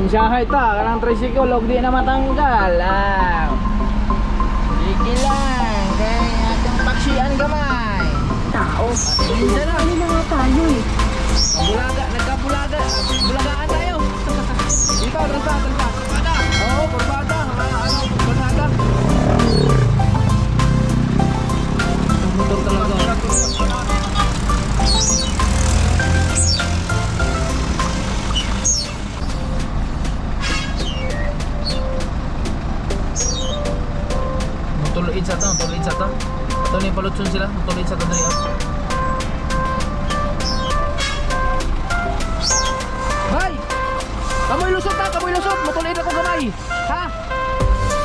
Pasensyahay ta, kanang tricycle og di na matanggal. Sige lang, kay atong paksian gamay. Tao, minsan na Ano mga tayo eh? Nagkabulaga, bulagaan tayo. Ikaw, trasa. Oo, pagbada. Ano, pagbada. Ang motor talaga. Tuloy sa to. Ito na yung palutsun sila. Tuloy sa to na yun. Bay! Kamoy lusot. Matuloy na ko gamay. Ha?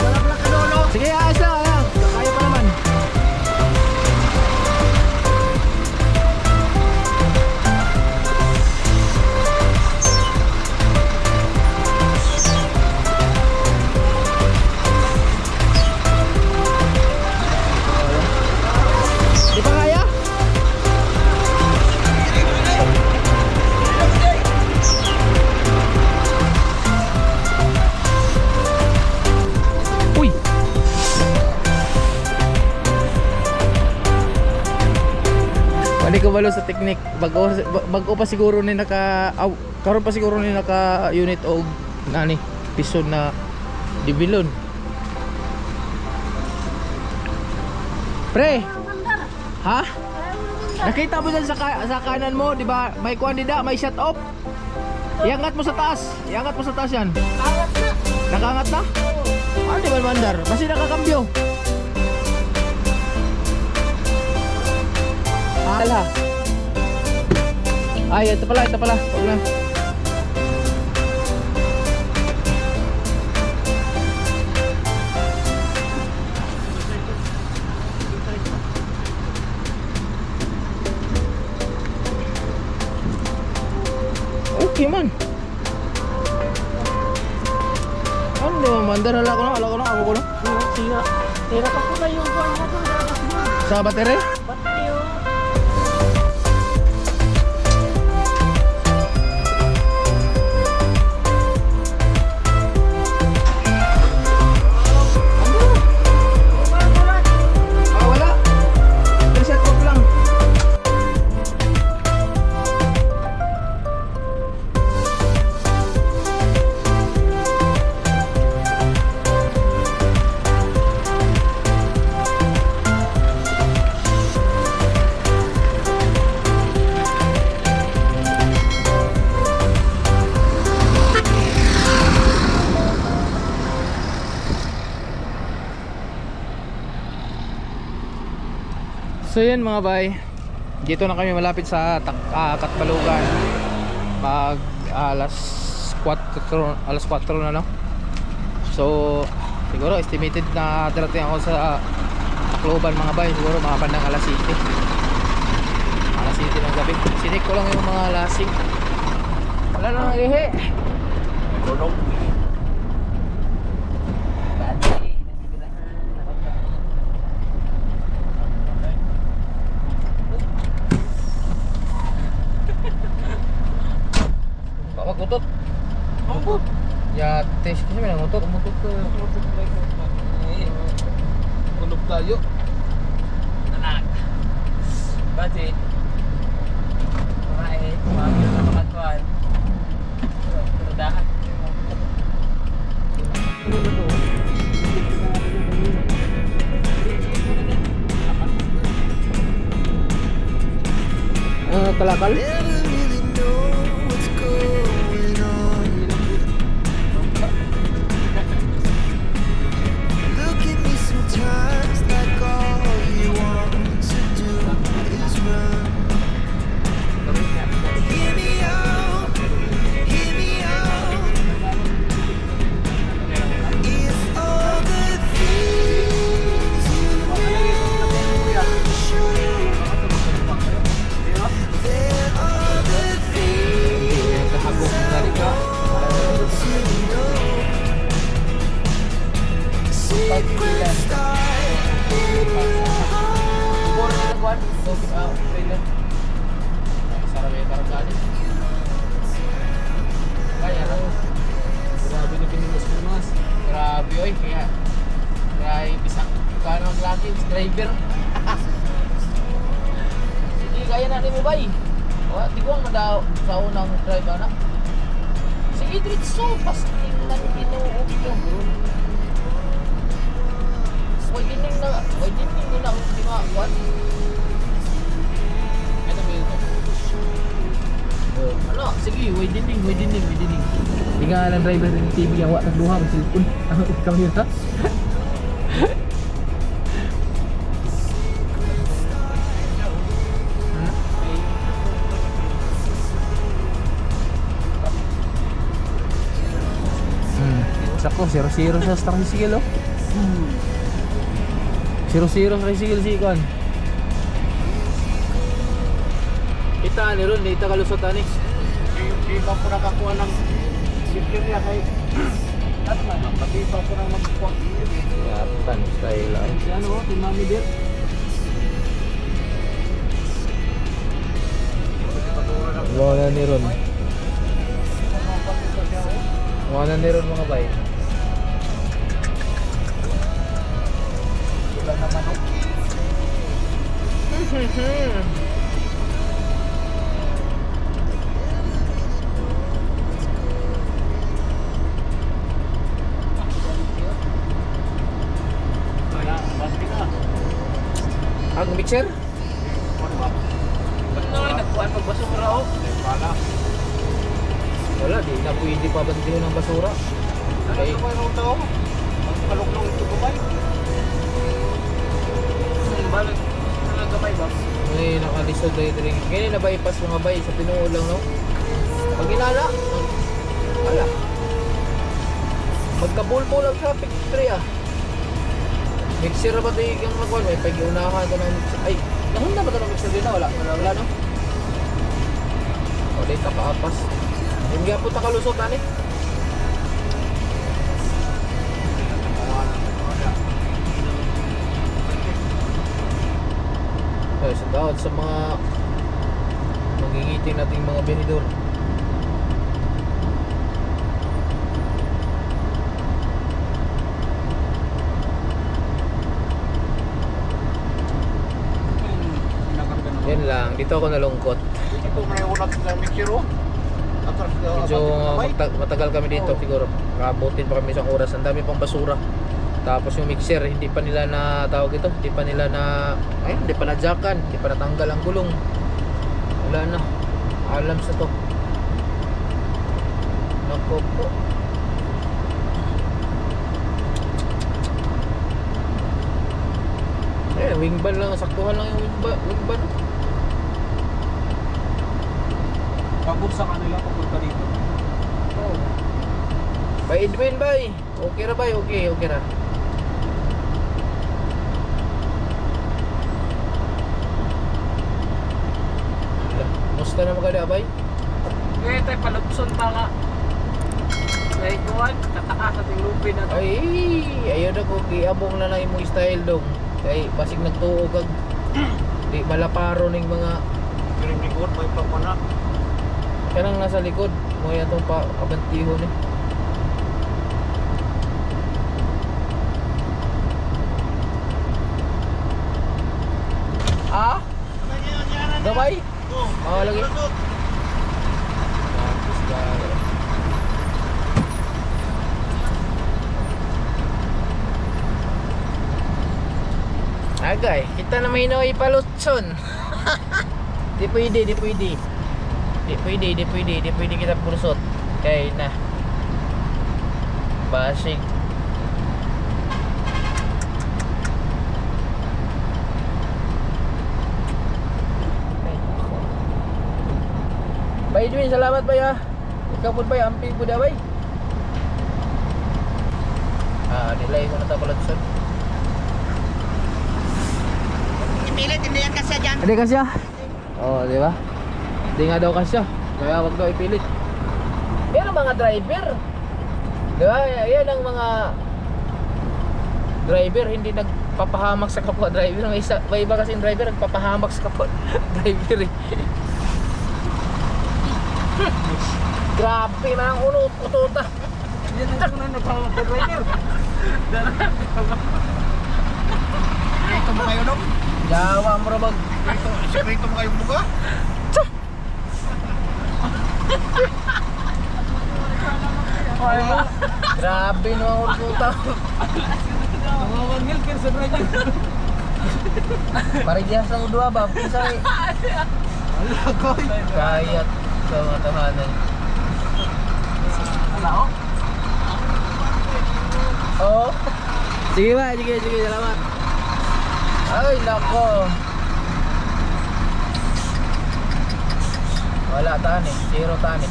Wala ka dolo. Sige, ayos lang. Ayan. Kaya pa naman. Di pa kaya? Uy! Balik ko balo sa teknik. Bago pa siguro ni karon pa siguro ni naka unit og nani pison na dibilon. Pre! Ha? Nakita mo dyan sa kanan mo, di ba? May kuandida, may shut off. Iangat mo sa taas. Yan. Nakangat na? Ano di ba mandar? Kasi nakakambyo. Ala. Ay, ito pala. Huwag lang. Okay man. Ano di ba mandar? Hala ko na. Tira pa ko na yung buwan mo to. Sa battery? Ba't yun? Wala. Reset off lang. So yun mga bay, dito na kami malapit sa Katbalugan. Mag alas 4 na no. So siguro estimated na darating ako sa Tacloban mga bay. Siguro mga bandang alas 7 ng gabi. Sinik ko lang yung mga lasing. Wala na nangihi. Kutot. Ambot. Ya, tes kasi may nangutot. Umutot ka. Tulog tayo. Anak. Budget. Kumain. Kumain na makatuan. Turudahan. Kalakal. Grabe na pinilas mo mas. Grabe oy, kaya bisa kano ang laki driver. Sige, kaya na ni mo bay. O, di ko ang madaw sa unang driver na. Sige, diretso, pasting na tinuog yun. Why dining na ultima kwan. Ano ba ito? Ano? Sige, why dining. Di nga lang driver ng TV yang wak nagduha ng cellphone. Ano ikaw yun ha? Sako, 0-0 sa tricycle oh. 0-0 sa tricycle si Ikon. Kita ni ron, dito kalusotan eh. Di ba po nakakuha ng sipir niya kay at man, pati ba po nang magkuha Yatan, style ay. si ano, si Mami Dir. Wala ni ron. Wala ni ron mga bay. Wala na manok. Wala, basti ka. Ang mixer? Ba't naman nagkuhan magbasura oh? Wala. Wala, di na pwede pa bantiyo ng basura. Ano Okay. ito ba yung tao? Ang kaluklong ito ko ba? Balik na gamay ba? May nakalisod na drink. Ganyan na bypass mga bay sa Pinuo lang no? Pag inala, wala. Magkabulbo lang sa picture ah. Mixer ba ito yung magwan? May pag-iunahan ko ng mixer. Ay, nahunda ba ito ng mixer din na? Wala no? O, dito kaapas. Yung nga po takalusotan eh. Okay, sa daot sa mga magigiting nating mga benidor. Yan lang, dito ako nalungkot. Ito may ulat sa mixero. Medyo matagal kami dito siguro. Kabutin pa kami isang oras. Ang dami pang basura. Tapos yung mixer, hindi pa nila na tawag ito. Hindi pa nila na, hindi pa nadyakan. Hindi pa natanggal ang gulong. Wala na. Alam sa to. Nako po. Wingban lang. Saktuhan lang yung wingban. Pabor sa kanila papunta dito. Oh. Bay Edwin bay. Okay ra bay, okay ra. Musta na magada bay? Eh, tayo palubson pa nga. Naikuhan, katakas at yung lupin na to. Ay, ayaw na ko giabong na lang imong style dong. Kay basig nagtuo kag di malaparo ning mga Pero likod may papanak. kanang nasa likod mo yatong pa abantihon eh. Ah? Gabay? Oo, lagi. Tapos gaya. Agay, kita na may noy palutson. Di pwede. Di pwede kita pursot. Kaya na. Basig. Bay Edwin, salamat bay ha. Ikaw po bay, ampi po da bay. Nilay ko na ta palutson. Ipilit, hindi yan kasi dyan. Hindi kasya? Oo, di ba? Hindi nga daw kasya. Kaya wag daw ipilit. Yan ang mga driver. Di ba? Yan ang mga driver, hindi nagpapahamak sa kapwa driver. May iba kasing driver nagpapahamak sa kapwa driver eh. Grabe na ang utot. Yan ang sunay na driver. Ito mo kayo, no? Jawa mo rabag. Sikreto mo kayong buka? Grabe no ang urputa. Mawangil ka sa driver. Parehas ang udwa ba? Kisay. Kayat sa mga tahanan. Wala oh. Oo. Sige ba, sige, salamat. Ay, nako. Wala tani, zero tani.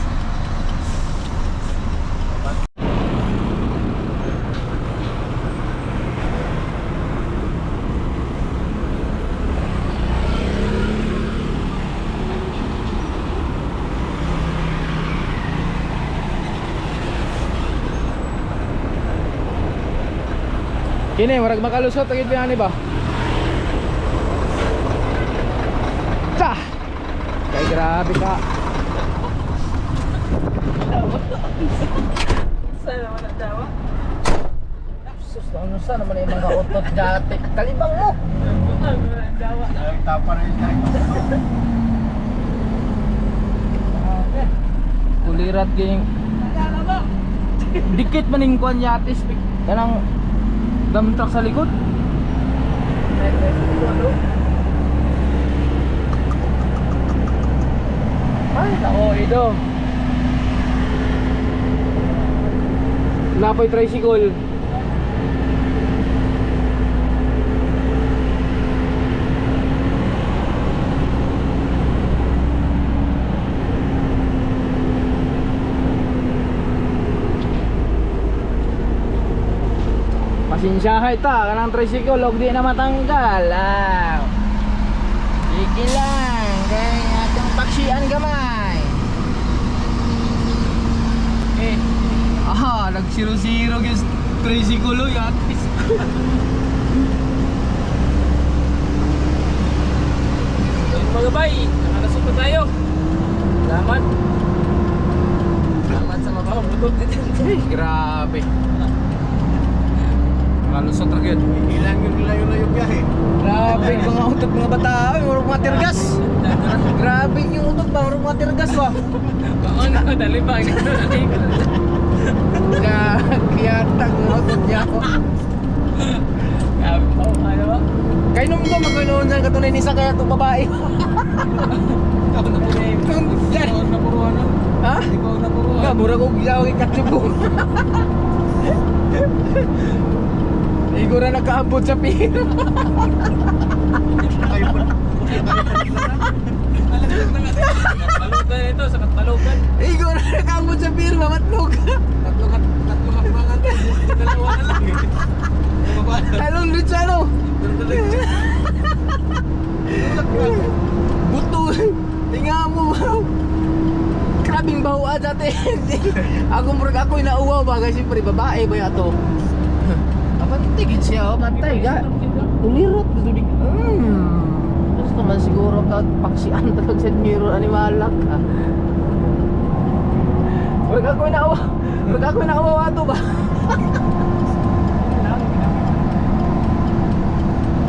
Kini, warag makalusot agad pinani ba? Ta! Kay grabe ka. Sana wala dawa. Sus, ano sa naman yung mga utot dati. Kalibang mo! Wala dawa. Tapa rin tayo. Kulirat ging. Dikit maning kuan yatis. Kanang dump truck sa likod. Ay, nako, ito. Napoy tricycle. Pasensyahay ta, kanang tricycle og di na matanggal. Sige lang, kay atong paksian gamay. Nag-zero-zero yung tricycle yatis. Mga bay, nakalasok na tayo. Salamat. Salamat sa mabaho. Butot dito. Grabe. Malusot ra gyud. Ilang yung layo-layo biyahe. Grabe mga utot mga bata, murag mga tirgas. Grabe yung utot ba, murag mga tirgas ba. Oo na, dali pa. Kiyatag mga utot niya ako. Ano ba? Kay nung ko magkanoon dyan katunay ni isa kaya itong babae. Ikaw na puruan. Ikaw na puruan. Ha? Ikaw na puruan. Nga, murag kong gilaw kay katsubong. Igo na nakaabot sa pino. Kayo pa. Balugan ito, sa katbalugan. Igo na nakaabot sa pino, mamatlog. Tatlong hakbangan. Dalawa na lang eh. Talong dito ano? Buto. Tingnan mo ba? Grabing bawa dati. Ako murag ako inauwaw ba kasi siyempre babae ba yato. Tigit siya, matay ga. Ulirot dito di. Gusto man siguro ka paksian talaga sa miro animalak. Wag ako inaawa. Wag ako inaawa ato ba?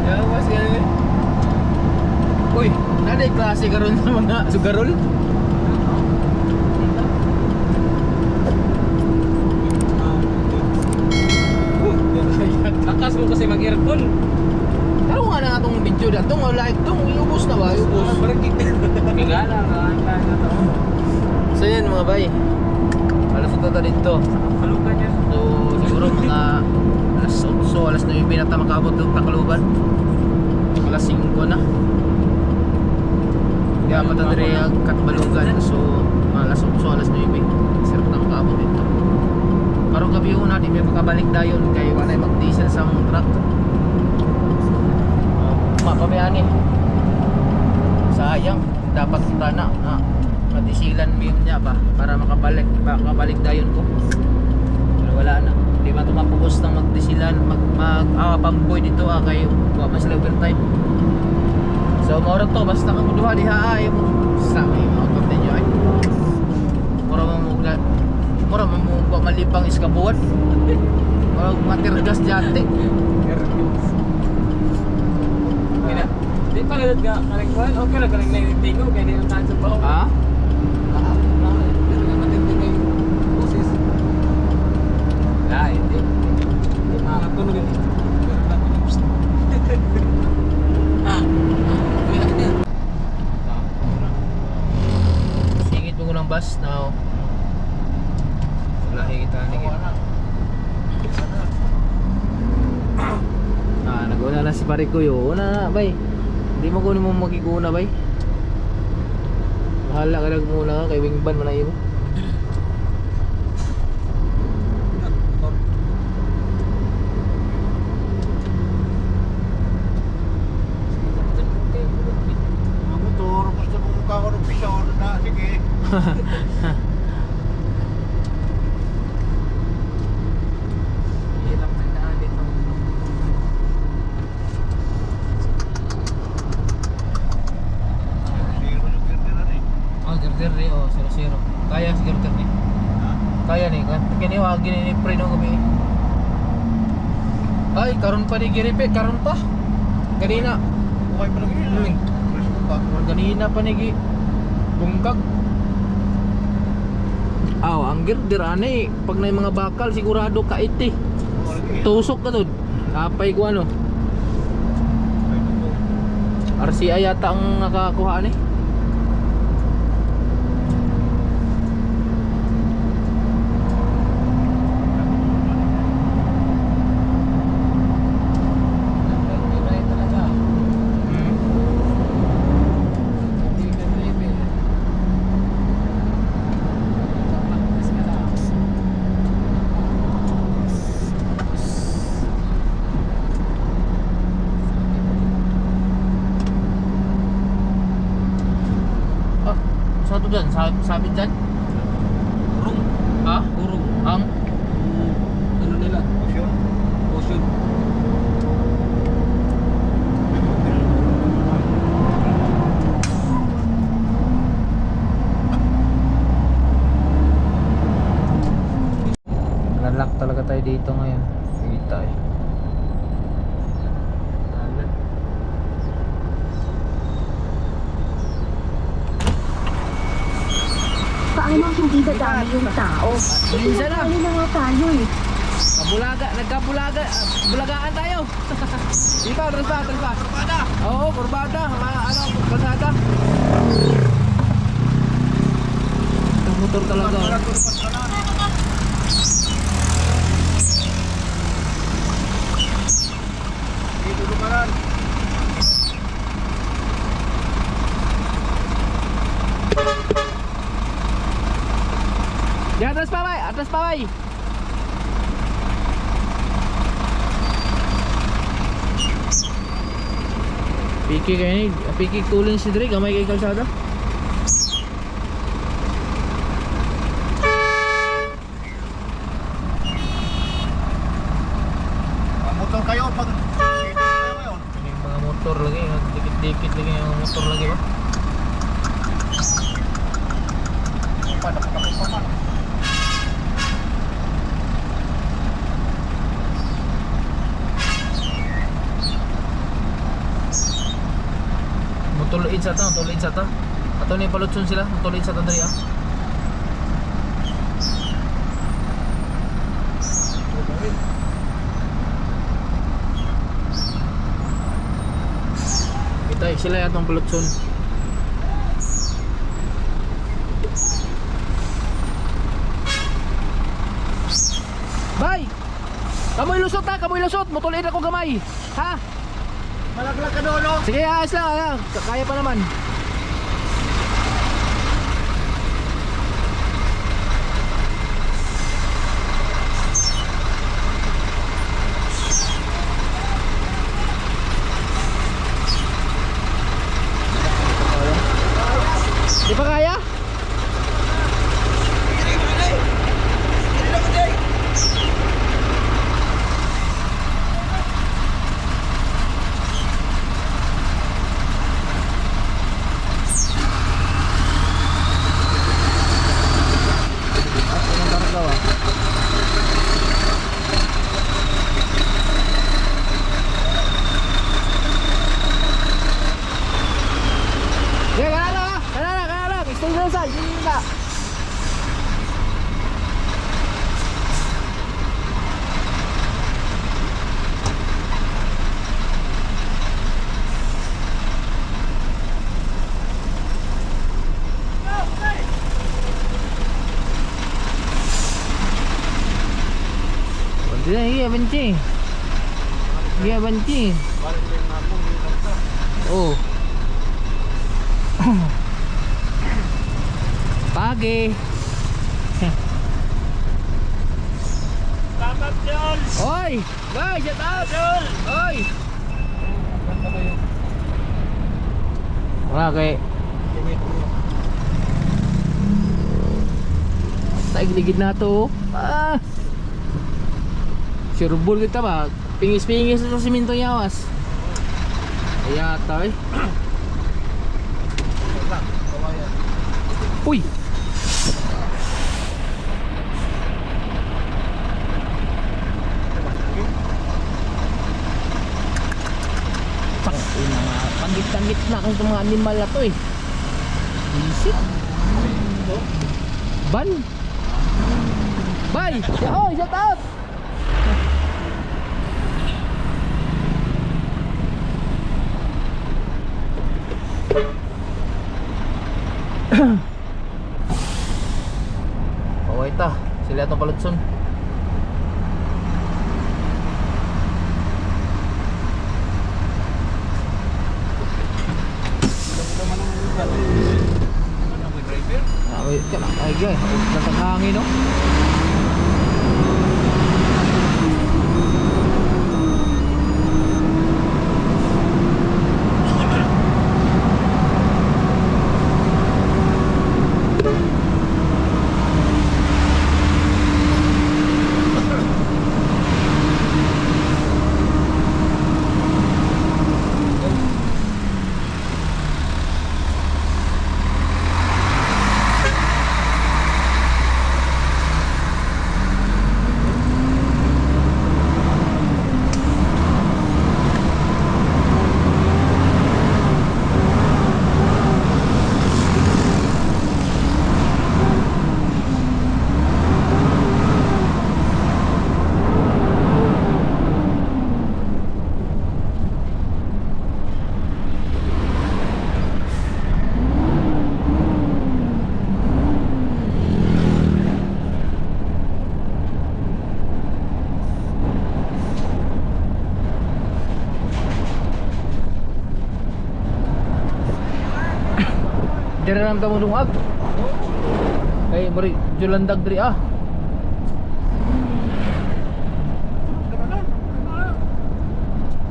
Yawas yan. Uy, nanay klase karon sa mga sugarol. Takas mo kasi mag-aircon. Pero nga na itong video na itong like itong iubos na ba? Iubos. Kigala nga. So yan mga bay. Alas ito dito. Balugan yan. So siguro mga alas 8, alas 9 na tayo makabot ng Tacloban. Alas 5 na. Kaya patadiri ang Katbalugan. So mga alas 8, alas 9 sarap na makabot dito. Pero gabi yun natin may makabalik dayon kay wala mag-diesel sa mga truck. Mapabayani. Sayang, dapat kita na madisilan mo yun niya ba para makabalik dayon ko. Pero wala na. Hindi man ito mapugos ng magdisilan, pamboy dito kay wala man sila overtime. So maura to basta kang duha diha ay sa may mga continue ay. Mura mo mura mamumpa malipang iskabuan. Wag matirgas jate. Kaya, di pa rin ka kaling kuhan. Okay lang kaling naitingo. Kaya di ang tahan sa bao. Ha? Pero nga matindi na yung boses. Hindi. Hindi makakatunog yun. Pero natunog. Kaya niya. Singit mo ko ng bus na wala kita nigit. Naguna na si pare ko yun. Una na, bay. Hindi mo kunin mo magiguna, bay. Bahala ka lang muna ka. Kay wingban mo na iyo. Ang motor, gusto mong mukha ko ng pisyon na, sige. Hirap na daan dito. Zero yung girder na rin. Oh, girder ni. Oh, 0-0. Kaya si girder ni. Ha? Kaya ni. Kini wag gini ni pre no kami. Ay, karon pa ni giripe, karon pa. Kanina. Buhay pa lang yun. Presko pa. Kanina pa ni bungkag. Aw, ang girder ani pag na mga bakal sigurado ka iti. Tusok ka tod. Apay ko ano. RCI yata ang nakakuha ni. Saan to dyan? Sabit dyan? Urong. Ha? Urong. Ang? Ano nila? Pasyon. Potion. Nalak talaga tayo dito ngayon. Kita eh. Paano hindi dadami yung tao? Minsan lang. Pinapali na nga tayo eh. Kabulaga, bulagaan tayo. Ikaw, atras pa. Kurbada. Oo, kurbada. Ano, kalsada. Ang motor talaga. Dito lumaran. Di atas pa, bay. Atas pa, bay. Piki kayo ni. Piki tulin si Dre. Gamay kay kalsada. Ang motor kayo pag dito kayo ngayon. Yung mga motor lagi. Dikit-dikit lagi yung motor lagi ba? Nakapagpapag pa man. Mutuluid sa ta. Ato ni palutson sila. Mutuluid sa ta Dre ah. Kita sila yatong palutson. Bay! Kamoy lusot ha, kamoy lusot. Mutuluid ako gamay. Ha? Malaglag ka doon, no? Sige, ayos lang. Kaya pa naman. Di pa kaya? Banchi. Iya Banchi. Balik yung hapon, yung nagsa. Oh. Pagi. Salamat, Jules! Oi, guys, shut up. Oi. Wala kay ligid na to. Ah. Sureball kita ba? Pingis-pingis sa simento yawas. Iya ta eh. Uy. Panggit-panggit na kung itong mga animal na to eh. Isip. Ban. Bay! Oh, shut up! Oh, ito. Sila itong kalutson. Ay, guys, natang hangin, no? Dira nam tamo dungag. Kay bari julandag diri ah.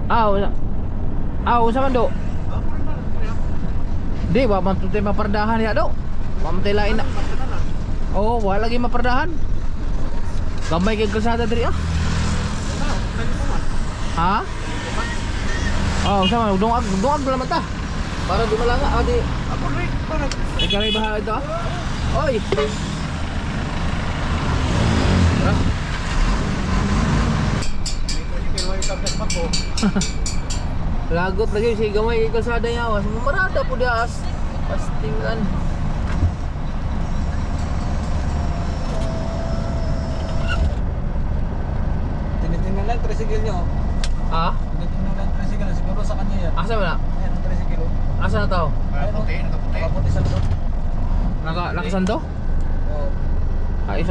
Wala. Usa man do. Di wa man tutay mapardahan ya do. Wa man tay lain na. Oh, wala lagi mapardahan. Gamay kay kalsada diri ah. Ha? Sama dungag lang ta. Para di malanga di. Ako rin, parang Ikaw ay bahala ito ah. Oy! Tara. may may kapit pa ko. Lagot lagi si gamay kay kalsada niya awas. Marada po dias. Pastingan. Tinitingnan lang, tricycle nyo. Ha? Tinitingnan lang, tricycle. Siguro sa kanya yan. Asa ba na? Ayan, ang tricycle. Asa na tao? Nakaputi, nakaputi. Nakaputi sa loob. Nakasando? Oo. Ay,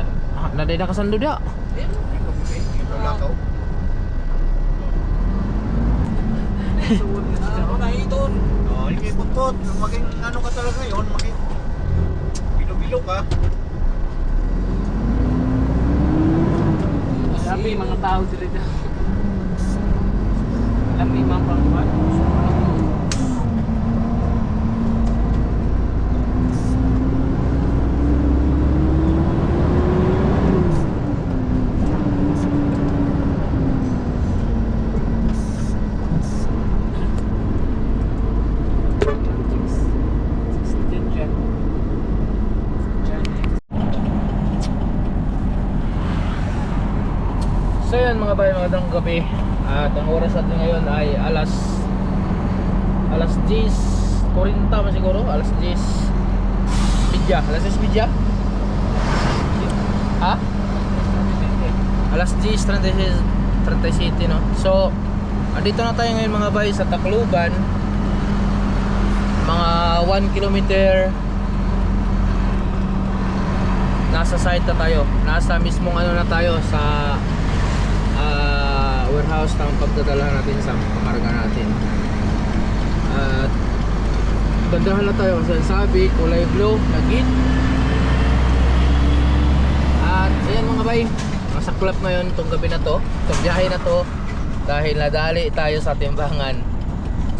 naday nakasando dia. Nakaputi, ito lakaw. Ano na iton? Hindi buntot. Maging ano ka talaga yun, maging bilo-bilo ka. Sabi mga tao sila dyan. Alam mo yung mga pangkuhan? So yun mga bayan, magandang gabi. At ang oras natin ngayon ay alas 10:40 man siguro, alas 10 media, alas 10 media. Ha? Alas 10:37 no. So andito na tayo ngayon mga bayan sa Tacloban. Mga 1 kilometer nasa site na tayo. Nasa mismong ano na tayo sa warehouse ng pagdadala natin sa pakarga natin. At bandahan na tayo kasi sabi kulay blue na gate. At ayan mga bay, masaklap ngayon itong gabi na to, itong biyahe na to, dahil nadali tayo sa timbangan.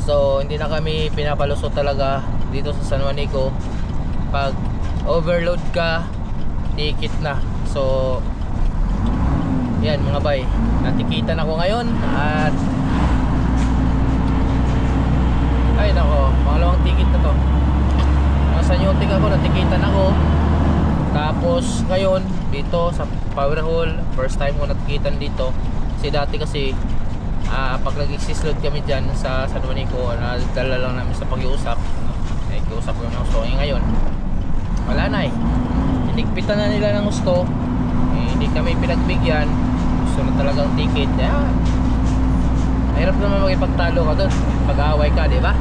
So hindi na kami pinapalusot talaga dito sa San Juanico. Pag overload ka, ticket na. So yan mga bay, natikitan ako ngayon. At ay nako, pangalawang ticket na to. Nasa Newtik ako, natikitan ako. Tapos ngayon dito sa Power Hall, first time ko natikitan dito. Kasi dati kasi pag nag-exist kami dyan sa San Juanico, nadala lang namin sa pag-iusap. Nag-iusap ko ng gusto. Ngayon wala na eh, hinigpitan na nila ng gusto. Hindi kami pinagbigyan. Gusto na talagang ticket. Mahirap naman magipagtalo ka doon, pag-aaway ka, di ba?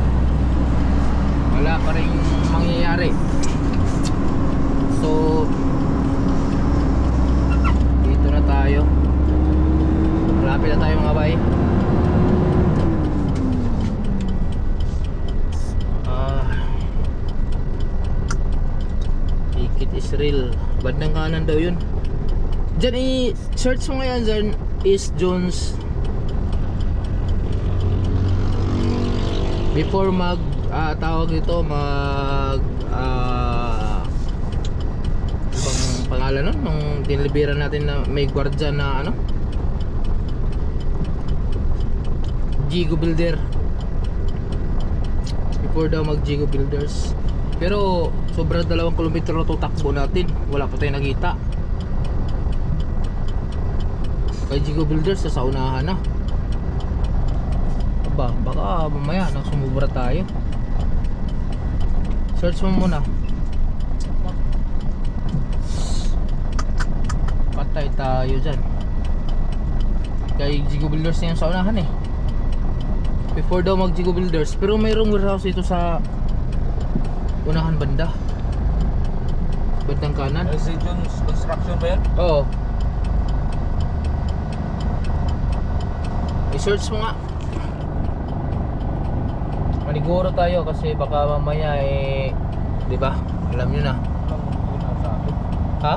Wala pa rin mangyayari. So dito na tayo, malapit na tayo mga bay. Ticket is real. Bandang kanan daw yun. Diyan i-search mo ngayon dyan, East Jones. Before mag tawag dito, mag ibang pangalan nun nung diniliberan natin na may gwardiya na ano, Jigo Builder. Before daw mag Jigo Builders. Pero sobra 2 kilometro na tutakbo natin, wala pa tayong nakita. Kay Jigo Builders sa unahan na. Aba, baka mamaya nang sumubra tayo. Search mo muna. Patay tayo dyan. Kay Jigo Builders na yung sa unahan eh. Before daw mag Jigo Builders. Pero mayroong warehouse ito sa unahan banda. Bandang kanan. Si Jones Construction ba yan? Oo. I-search mo nga. Maniguro tayo kasi baka mamaya di ba? Alam niyo na. Ha?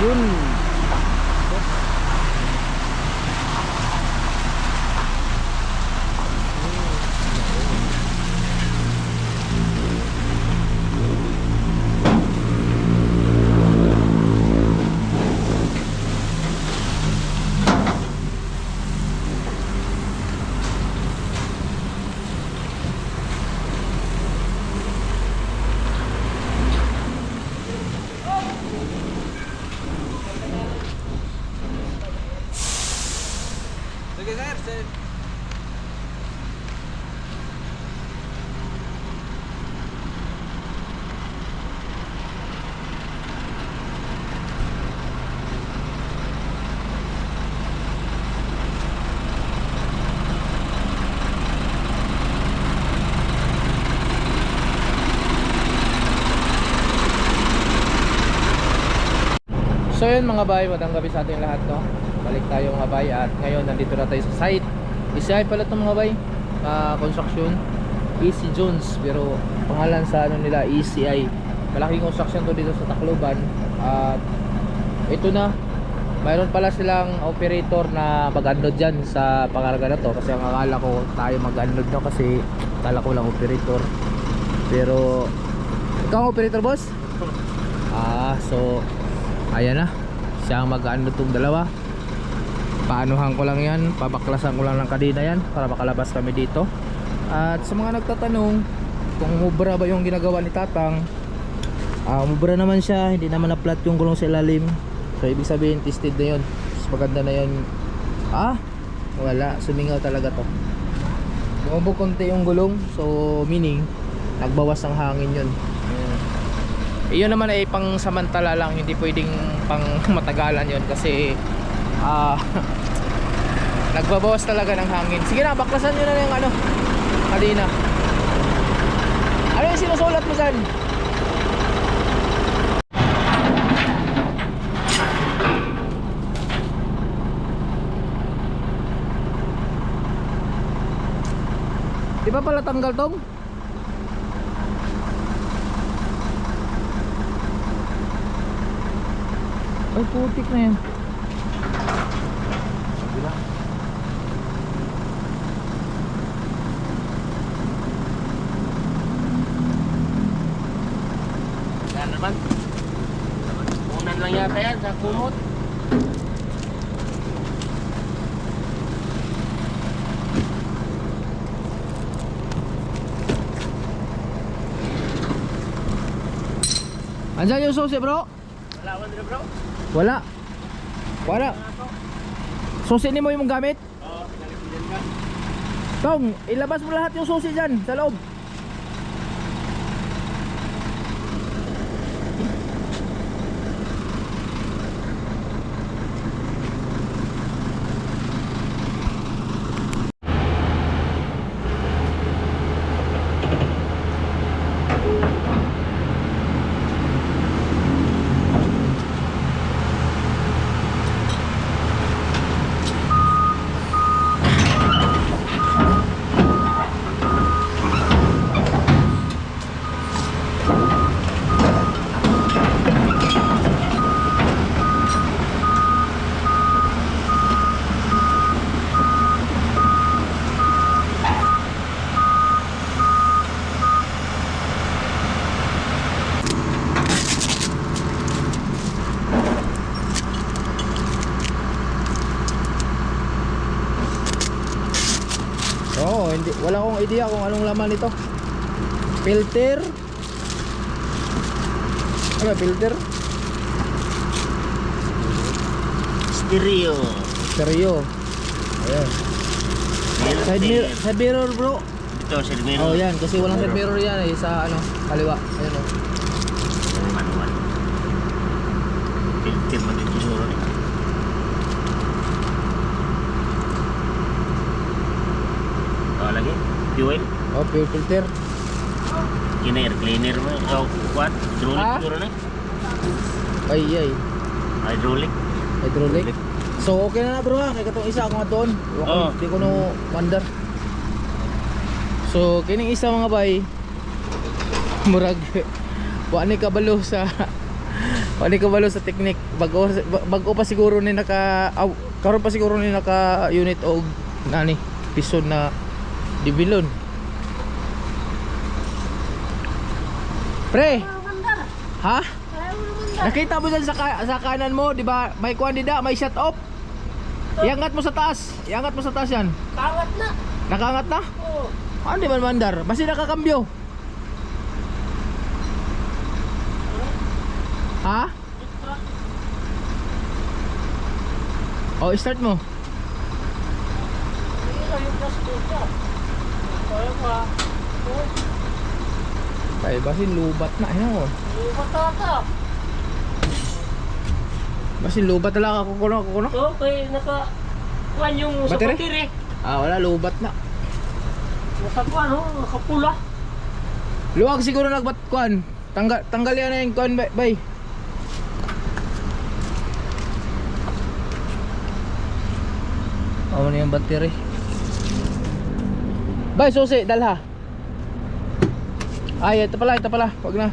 Yun. Sige sir. So yun mga bay, magandang gabi sa ating lahat, no? Balik tayo mga bay at ngayon nandito na tayo sa site. ECI pala ito mga bay, construction, EC Jones, pero pangalan sa ano nila ECI. Malaking construction to dito sa Tacloban. At ito na, mayroon pala silang operator na mag-unload dyan sa pangarga na to. Kasi ang akala ko tayo mag-unload na, kasi akala ko lang operator. Pero ikaw ang operator, boss? So ayan na, siya ang mag-unload tong dalawa. Paanuhan ko lang yan, pabaklasan ko lang ng kadena yan para makalabas kami dito. At sa mga nagtatanong kung mubra ba yung ginagawa ni Tatang, mubra naman siya, hindi naman na-flat yung gulong sa ilalim. So ibig sabihin tested na yun. Mas maganda na yun. Wala, sumingaw talaga to. Bumubog konti yung gulong, so meaning nagbawas ng hangin yun. Iyon naman ay pang samantala lang, hindi pwedeng pang matagalan yon kasi nagbabawas talaga ng hangin. Sige na, baklasan nyo na yung ano kanina. Ano yung sinusulat mo dyan? Di ba pala tanggal tong? Ay, putik na yan. Yan naman. Unan lang yata yan sa kumot. Andiyan yung susi bro? Wala ko dito bro. Wala. Wala. Susi ni mo yung gamit? Oo, pinalipinan ka. Tong, ilabas mo lahat yung susi dyan sa loob. Oo, hindi, wala akong idea kung anong laman nito. Filter. Ano filter? Stereo. Stereo. Ayan. Side mirror bro. Ito, side mirror. Oh yan, kasi walang side mirror yan eh, sa ano, kaliwa. Ayun oh. Manual. Filter mo dito siguro. Lagi fuel Oh, fuel filter. yun air cleaner mo what hydraulic Ah? siguro na Ay, hydraulic hydraulic. So okay na bro ha, kay katong isa ako nga doon. Oo. Di ko no mandar. So kining isa mga bay murag wa ni kabalo sa technique. Bago pa siguro ni karon pa siguro ni naka unit og nani piston na dibilon. Pre. Ha? Nakita mo dyan sa kanan mo, di ba? May kuan dida, may shut off. Iangat mo sa taas. Iangat mo sa taas yan. kagat na Nakaangat na? oh Ano di man mandar? Basi nakakambyo. Ha? Oh, start mo. yung plastic ka kaya pa Ay, basi lubat na. Ayun. matata Basi lubat na lang ako kuno. okay nakakuan yung sa Battery? battery Ah, wala lubat na. nakakuan nakapula Luwag siguro nagbat kuan. Tanggal yan na yung kuan bay. Oh, ano yung battery? Bay, susi, dalha. Ay, ito pala. Wag na.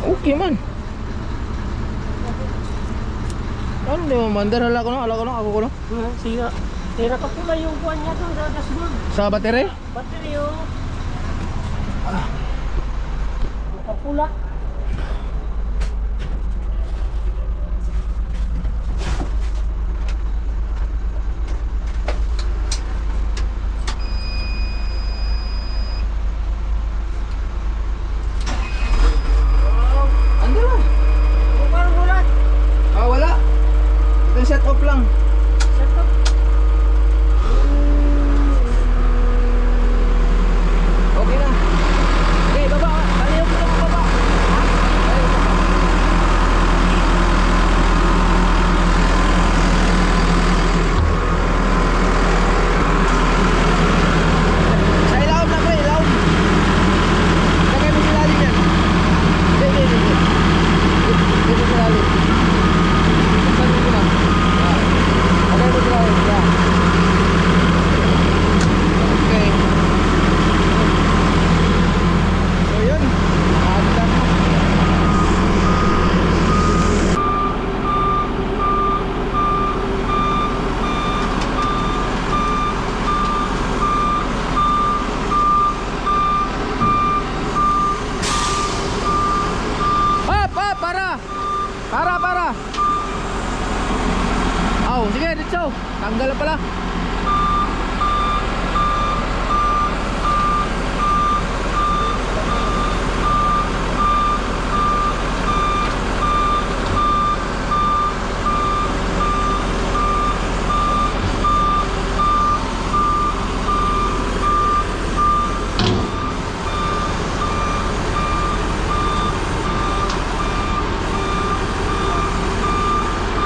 Okay man. Ano di mo mandar? Hala ko na, ako ko na. siya nakapula yung kuan niya doon sa dashboard Sa battery? battery yung nakapula Ando lang.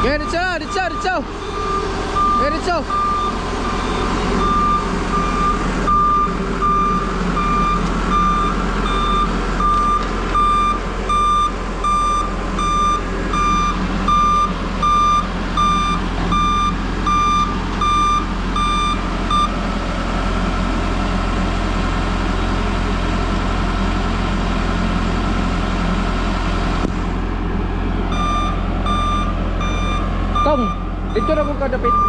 Get it out, it's out, it's out. Get it out. Tong, dito na ko kadapit.